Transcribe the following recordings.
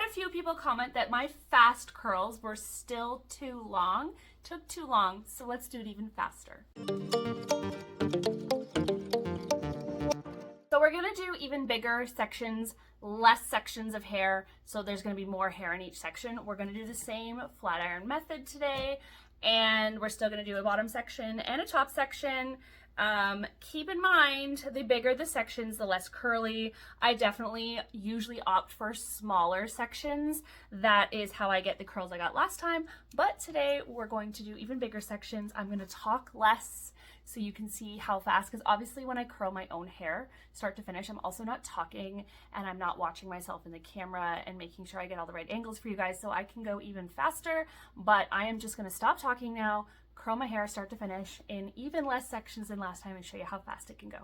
a few people comment that my fast curls were still too long, took too long, so let's do it even faster. So we're gonna do even bigger sections, less sections of hair, so there's gonna be more hair in each section. We're gonna do the same flat iron method today, and we're still gonna do a bottom section and a top section. Keep in mind, the bigger the sections, the less curly. I definitely usually opt for smaller sections. That is how I get the curls I got last time. But today we're going to do even bigger sections. I'm going to talk less so you can see how fast, because obviously when I curl my own hair, start to finish, I'm also not talking and I'm not watching myself in the camera and making sure I get all the right angles for you guys, so I can go even faster. But I am just going to stop talking now, curl my hair start to finish in even less sections than last time and show you how fast it can go.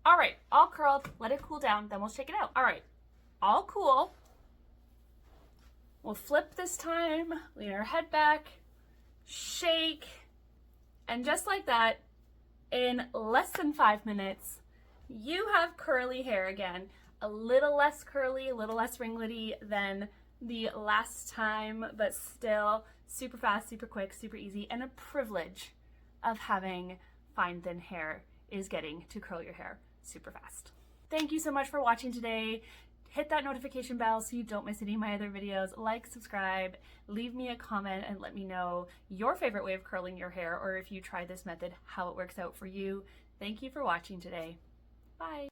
All right, all curled. Let it cool down, then we'll shake it out. All right, all cool. We'll flip this time, lean our head back, shake, and just like that, in less than 5 minutes, you have curly hair again. A little less curly, a little less ringlety than the last time, but still super fast, super quick, super easy, and a privilege of having fine, thin hair is getting to curl your hair super fast. Thank you so much for watching today. Hit that notification bell so you don't miss any of my other videos. Like, subscribe, leave me a comment, and let me know your favorite way of curling your hair, or if you try this method, how it works out for you. Thank you for watching today. Bye.